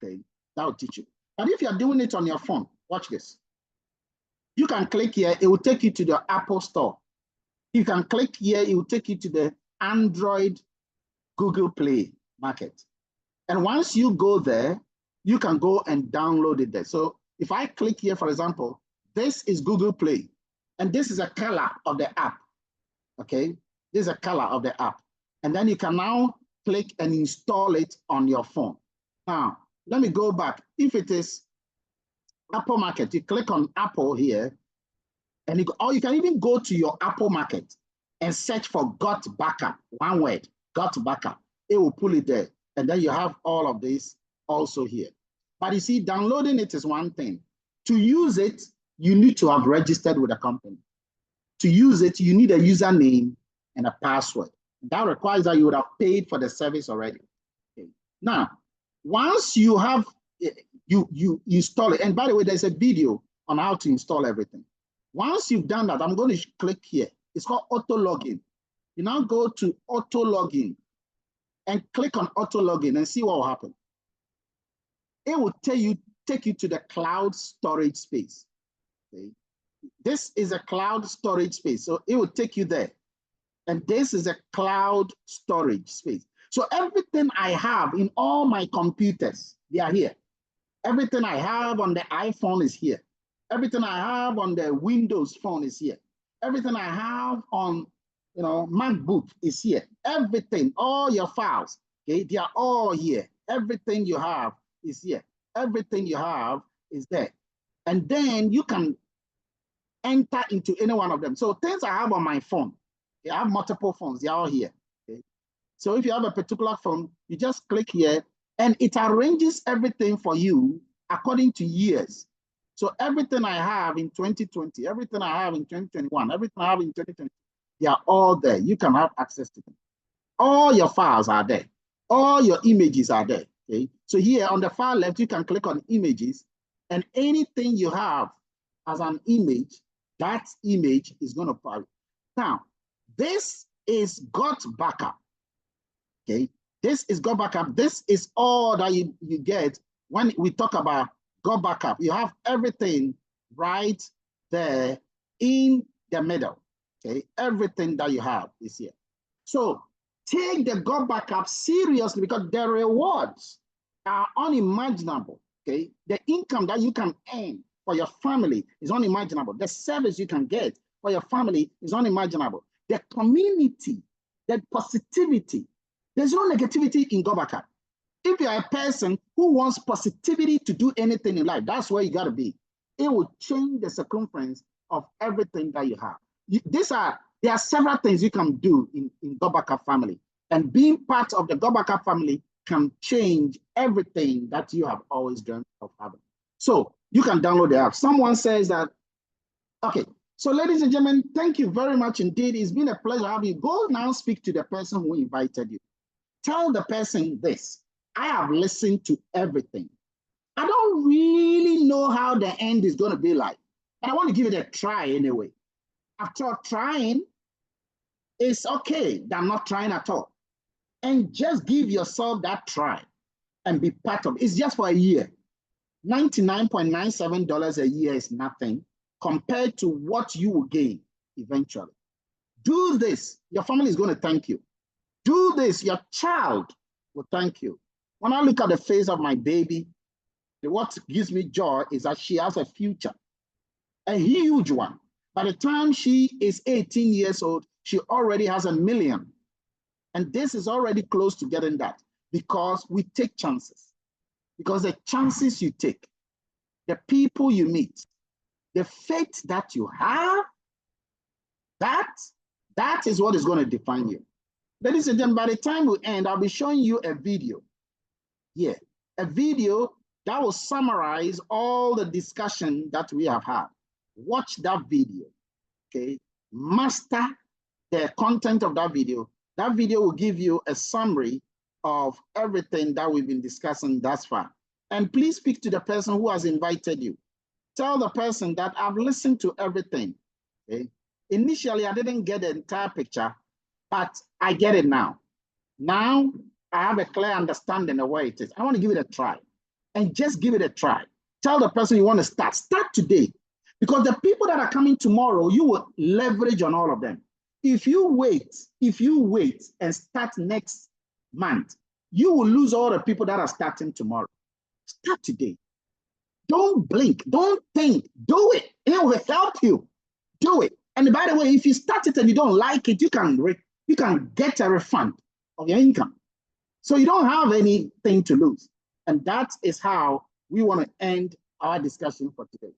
Okay, that will teach you. But if you're doing it on your phone, watch this. You can click here, it will take you to the Apple Store. You can click here, it will take you to the Android Google Play Market. And once you go there, you can go and download it there. So if I click here, for example, this is Google Play, and this is a color of the app, okay? This is a color of the app. And then you can now click and install it on your phone. Now, let me go back. If it is Apple Market, you click on Apple here, and or you can even go to your Apple Market and search for GotBackUp, one word, GotBackUp. It will pull it there. And then you have all of this also here. But you see, downloading it is one thing. To use it, you need to have registered with a company. To use it, you need a username and a password. That requires that you would have paid for the service already. Okay. Now, once you have, you install it, and by the way, there's a video on how to install everything. Once you've done that, I'm going to click here. It's called auto login. You now go to auto login and click on auto login and see what will happen. It will take you to the cloud storage space. Okay. This is a cloud storage space, so it will take you there. And this is a cloud storage space. So everything I have in all my computers, they are here. Everything I have on the iPhone is here. Everything I have on the Windows phone is here. Everything I have on, MacBook is here. Everything, all your files, okay, they are all here. Everything you have is here. Everything you have is there. And then you can enter into any one of them. So things I have on my phone, okay, I have multiple phones, they're all here. Okay? So if you have a particular phone, you just click here and it arranges everything for you according to years. So everything I have in 2020, everything I have in 2021, everything I have in 2020, they are all there. You can have access to them. All your files are there. All your images are there. Okay? So here on the far left, you can click on images, and anything you have as an image, that image is going to pop. Now, this is GotBackUp. Okay, this is GotBackUp. This is all that you get when we talk about GotBackUp. You have everything right there in the middle. Okay, everything that you have is here. So take the GotBackUp seriously because the rewards are unimaginable. Okay, the income that you can earn for your family is unimaginable. The service you can get for your family is unimaginable. The community, the positivity. There's no negativity in GotBackUp. If you're a person who wants positivity to do anything in life, that's where you got to be. It will change the circumference of everything that you have. There are several things you can do in GotBackUp family. And being part of the GotBackUp family can change everything that you have always dreamt of having. So you can download the app. Someone says that, okay, so ladies and gentlemen, thank you very much indeed. It's been a pleasure having you. Go now speak to the person who invited you. Tell the person this. I have listened to everything. I don't really know how the end is going to be like, but I want to give it a try anyway. After all, trying, it's okay than not trying at all. And just give yourself that try and be part of it. It's just for a year. $99.97 a year is nothing compared to what you will gain eventually. Do this. Your family is going to thank you. Do this. Your child will thank you. When I look at the face of my baby, what gives me joy is that she has a future, a huge one. By the time she is 18 years old, she already has $1 million. And this is already close to getting that because we take chances. Because the chances you take, the people you meet, the faith that you have, that is what is going to define you. Ladies and gentlemen, by the time we end, I'll be showing you a video. Yeah, a video That will summarize all the discussion that we have had. Watch that video, okay? Master the content of that video. That video will give you a summary of everything that we've been discussing thus far. And please speak to the person who has invited you. Tell the person that I've listened to everything, okay? Initially, I didn't get the entire picture, but I get it now. Now, I have a clear understanding of where it is. I want to give it a try. And just give it a try. Tell the person you want to start. Start today. Because the people that are coming tomorrow, you will leverage on all of them. If you wait and start next month, you will lose all the people that are starting tomorrow. Start today. Don't blink. Don't think. Do it. It will help you. Do it. And by the way, if you start it and you don't like it, you can get a refund of your income. So you don't have anything to lose. And that is how we want to end our discussion for today.